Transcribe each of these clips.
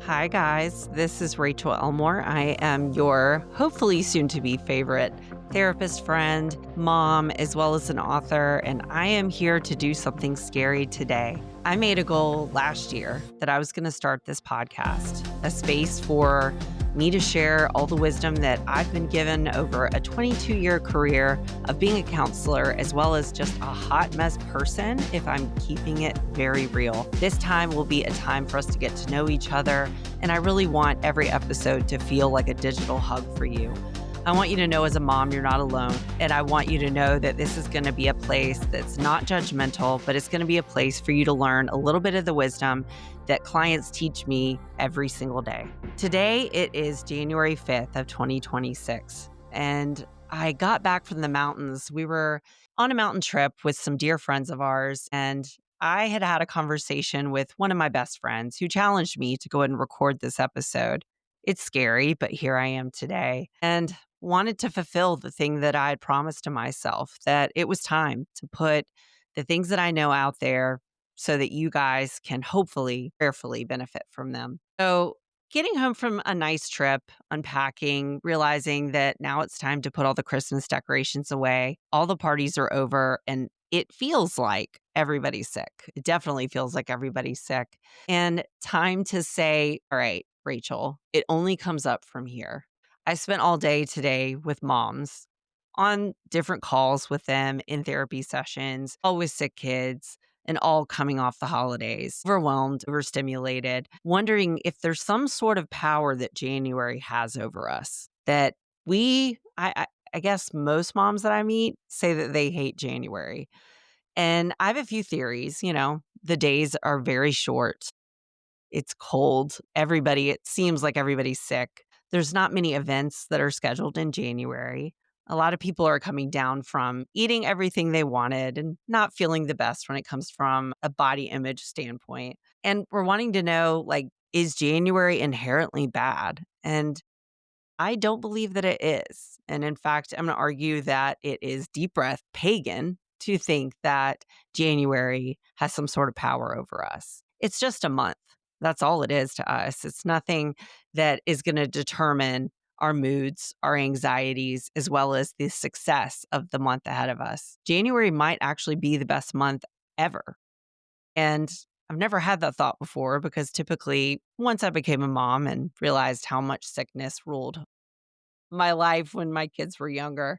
Hi, guys. This is Rachel Elmore. I am your hopefully soon to be favorite therapist friend, mom, as well as an author, and I am here to do something scary today. I made a goal last year that I was going to start this podcast, a space for me to share all the wisdom that I've been given over a 22-year career of being a counselor, as well as just a hot mess person, if I'm keeping it very real. This time will be a time for us to get to know each other, and I really want every episode to feel like a digital hug for you. I want you to know as a mom, you're not alone. And I want you to know that this is going to be a place that's not judgmental, but it's going to be a place for you to learn a little bit of the wisdom that clients teach me every single day. Today, it is January 5th of 2026. And I got back from the mountains. We were on a mountain trip with some dear friends of ours. And I had had a conversation with one of my best friends who challenged me to go ahead and record this episode. It's scary, but here I am today. And wanted to fulfill the thing that I had promised to myself, that it was time to put the things that I know out there so that you guys can hopefully, prayerfully benefit from them. So, getting home from a nice trip, unpacking, realizing that now it's time to put all the Christmas decorations away, all the parties are over, and it feels like everybody's sick. It definitely feels like everybody's sick. And time to say, all right, Rachel, it only comes up from here. I spent all day today with moms on different calls with them in therapy sessions, all with sick kids and all coming off the holidays, overwhelmed, overstimulated, wondering if there's some sort of power that January has over us. That I guess most moms that I meet say that they hate January. And I have a few theories. The days are very short. It's cold. It seems like everybody's sick. There's not many events that are scheduled in January. A lot of people are coming down from eating everything they wanted and not feeling the best when it comes from a body image standpoint. And we're wanting to know, like, is January inherently bad? And I don't believe that it is. And in fact, I'm going to argue that it is deep breath pagan to think that January has some sort of power over us. It's just a month. That's all it is to us. It's nothing that is going to determine our moods, our anxieties, as well as the success of the month ahead of us. January might actually be the best month ever. And I've never had that thought before because typically, once I became a mom and realized how much sickness ruled my life when my kids were younger,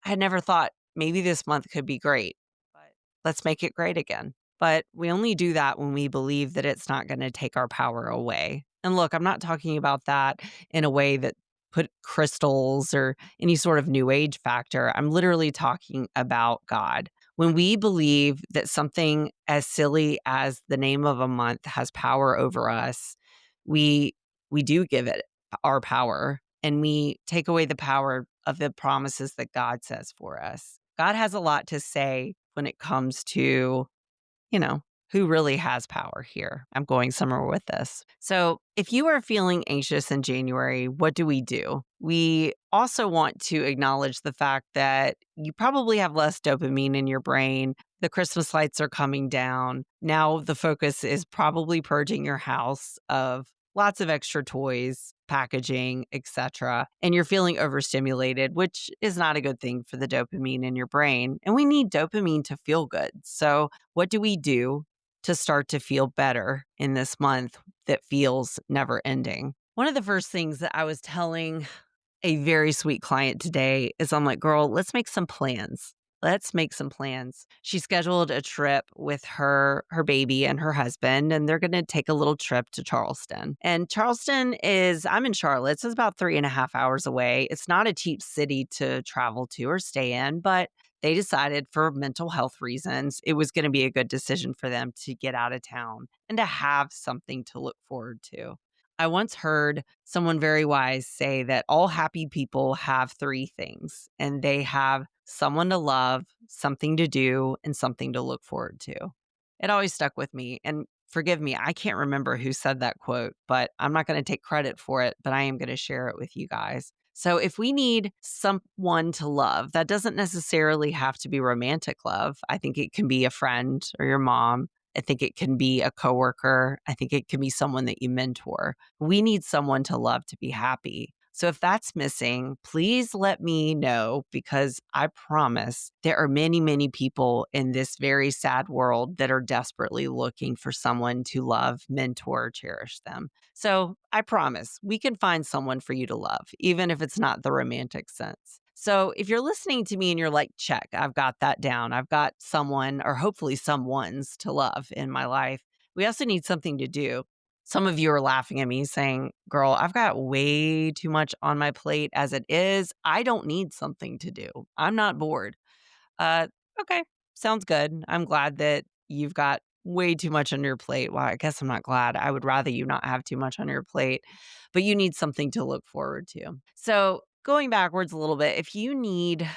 I had never thought maybe this month could be great, but let's make it great again. But we only do that when we believe that it's not going to take our power away. And look, I'm not talking about that in a way that put crystals or any sort of new age factor. I'm literally talking about God. When we believe that something as silly as the name of a month has power over us, we we do give it our power and we take away the power of the promises that God says for us. God has a lot to say when it comes to, you know, who really has power here. I'm going somewhere with this. So, if you are feeling anxious in January, what do? We also want to acknowledge the fact that you probably have less dopamine in your brain. The Christmas lights are coming down. Now, the focus is probably purging your house of lots of extra toys, packaging, etc. And you're feeling overstimulated, which is not a good thing for the dopamine in your brain. And we need dopamine to feel good. So, what do we do to start to feel better in this month that feels never ending? One of the first things that I was telling a very sweet client today is I'm like, girl, let's make some plans. Let's make some plans. She scheduled a trip with her baby and her husband, and they're going to take a little trip to Charleston. And I'm in Charlotte, so it's about 3.5 hours away. It's not a cheap city to travel to or stay in, but they decided for mental health reasons, it was going to be a good decision for them to get out of town and to have something to look forward to. I once heard someone very wise say that all happy people have three things, and they have someone to love, something to do, and something to look forward to. It always stuck with me. And forgive me, I can't remember who said that quote, but I'm not going to take credit for it, but I am going to share it with you guys. So if we need someone to love, that doesn't necessarily have to be romantic love. I think it can be a friend or your mom. I think it can be a coworker. I think it can be someone that you mentor. We need someone to love to be happy. So if that's missing, please let me know because I promise there are many, many people in this very sad world that are desperately looking for someone to love, mentor, cherish them. So I promise we can find someone for you to love, even if it's not the romantic sense. So if you're listening to me and you're like, check, I've got that down. I've got someone or hopefully someone's to love in my life. We also need something to do. Some of you are laughing at me saying, girl, I've got way too much on my plate as it is. I don't need something to do. I'm not bored. Uh, okay, sounds good. I'm glad that you've got way too much on your plate. Well, I guess I'm not glad. I would rather you not have too much on your plate, but you need something to look forward to. So, going backwards a little bit, if you need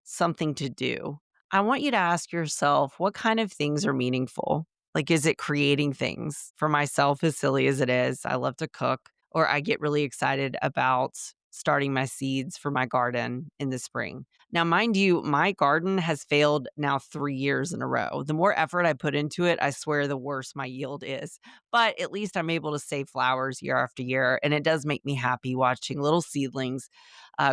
something to do, I want you to ask yourself what kind of things are meaningful? Like, is it creating things? For myself, as silly as it is, I love to cook, or I get really excited about starting my seeds for my garden in the spring. Now, mind you, my garden has failed now 3 years in a row. The more effort I put into it, I swear the worse my yield is. But at least I'm able to save flowers year after year. And it does make me happy watching little seedlings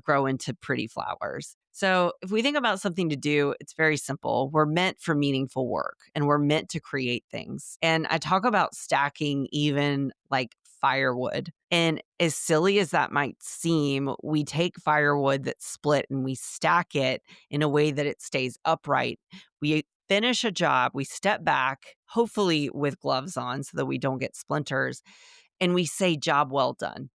grow into pretty flowers. So, if we think about something to do, it's very simple. We're meant for meaningful work and we're meant to create things. And I talk about stacking even like firewood. And as silly as that might seem, we take firewood that's split and we stack it in a way that it stays upright. We finish a job, we step back, hopefully with gloves on so that we don't get splinters, and we say, job well done.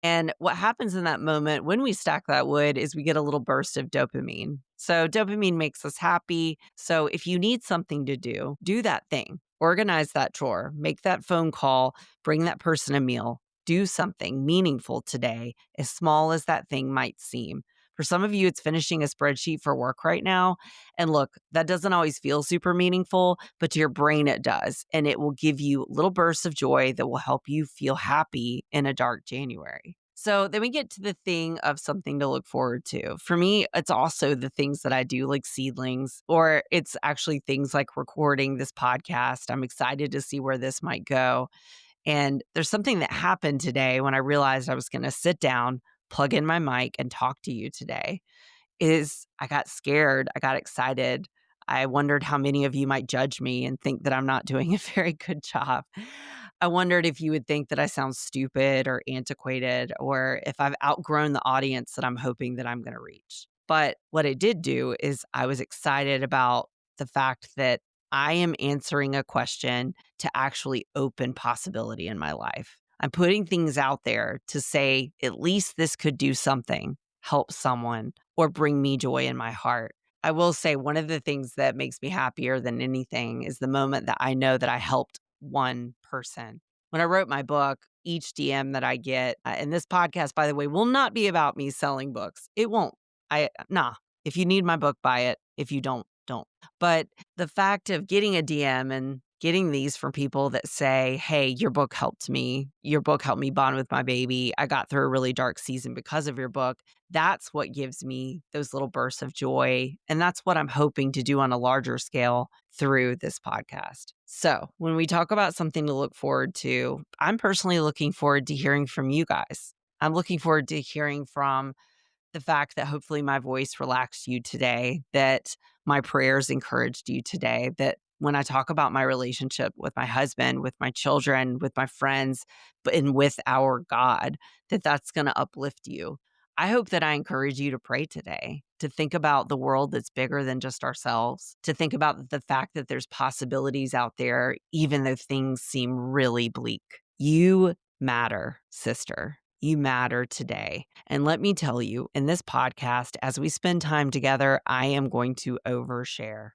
And what happens in that moment when we stack that wood is we get a little burst of dopamine. So, dopamine makes us happy. So, if you need something to do that thing, organize that drawer, make that phone call, bring that person a meal, do something meaningful today, as small as that thing might seem. For some of you, it's finishing a spreadsheet for work right now. And look, that doesn't always feel super meaningful, but to your brain, it does. And it will give you little bursts of joy that will help you feel happy in a dark January. So then we get to the thing of something to look forward to. For me, it's also the things that I do, like seedlings, or it's actually things like recording this podcast. I'm excited to see where this might go. And there's something that happened today when I realized I was going to sit down, plug in my mic, and talk to you today is I got scared. I got excited. I wondered how many of you might judge me and think that I'm not doing a very good job. I wondered if you would think that I sound stupid or antiquated, or if I've outgrown the audience that I'm hoping that I'm going to reach. But what I did do is I was excited about the fact that I am answering a question to actually open possibility in my life. I'm putting things out there to say, at least this could do something, help someone, or bring me joy in my heart. I will say one of the things that makes me happier than anything is the moment that I know that I helped one person. When I wrote my book, each DM that I get, and this podcast, by the way, will not be about me selling books. It won't. Nah. If you need my book, buy it. If you don't, don't. But the fact of getting a DM and getting these from people that say, hey, your book helped me. Your book helped me bond with my baby. I got through a really dark season because of your book. That's what gives me those little bursts of joy. And that's what I'm hoping to do on a larger scale through this podcast. So when we talk about something to look forward to, I'm personally looking forward to hearing from you guys. I'm looking forward to hearing from the fact that hopefully my voice relaxed you today, that my prayers encouraged you today, that when I talk about my relationship with my husband, with my children, with my friends, and with our God, that that's going to uplift you. I hope that I encourage you to pray today, to think about the world that's bigger than just ourselves, to think about the fact that there's possibilities out there, even though things seem really bleak. You matter, sister. You matter today. And let me tell you, in this podcast, as we spend time together, I am going to overshare.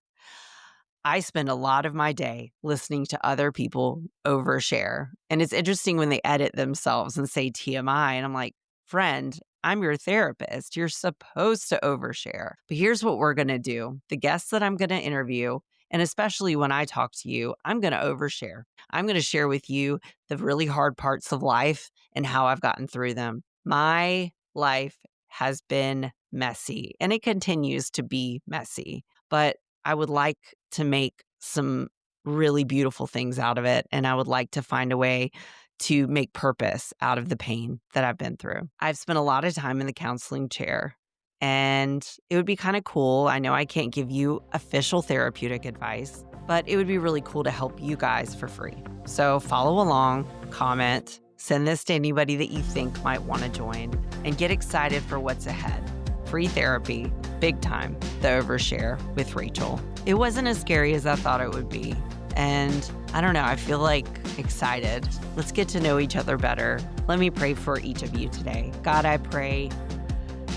I spend a lot of my day listening to other people overshare. And it's interesting when they edit themselves and say TMI. And I'm like, friend, I'm your therapist. You're supposed to overshare. But here's what we're going to do. The guests that I'm going to interview, and especially when I talk to you, I'm going to overshare. I'm going to share with you the really hard parts of life and how I've gotten through them. My life has been messy and it continues to be messy, but I would like to make some really beautiful things out of it. And I would like to find a way to make purpose out of the pain that I've been through. I've spent a lot of time in the counseling chair, and it would be kind of cool. I know I can't give you official therapeutic advice, but it would be really cool to help you guys for free. So follow along, comment, send this to anybody that you think might want to join, and get excited for what's ahead. Free therapy, big time, the overshare with Rachel. It wasn't as scary as I thought it would be. And I don't know, I feel like excited. Let's get to know each other better. Let me pray for each of you today. God, I pray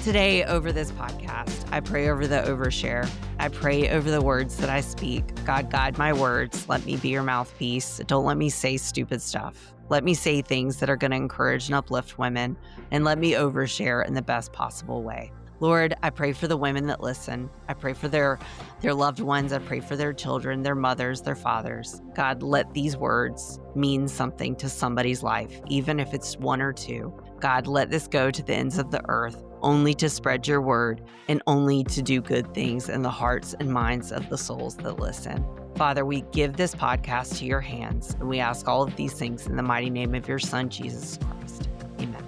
today over this podcast. I pray over the overshare. I pray over the words that I speak. God, guide my words. Let me be your mouthpiece. Don't let me say stupid stuff. Let me say things that are going to encourage and uplift women, and let me overshare in the best possible way. Lord, I pray for the women that listen. I pray for their loved ones. I pray for their children, their mothers, their fathers. God, let these words mean something to somebody's life, even if it's one or two. God, let this go to the ends of the earth, only to spread your word and only to do good things in the hearts and minds of the souls that listen. Father, we give this podcast to your hands, and we ask all of these things in the mighty name of your Son, Jesus Christ. Amen.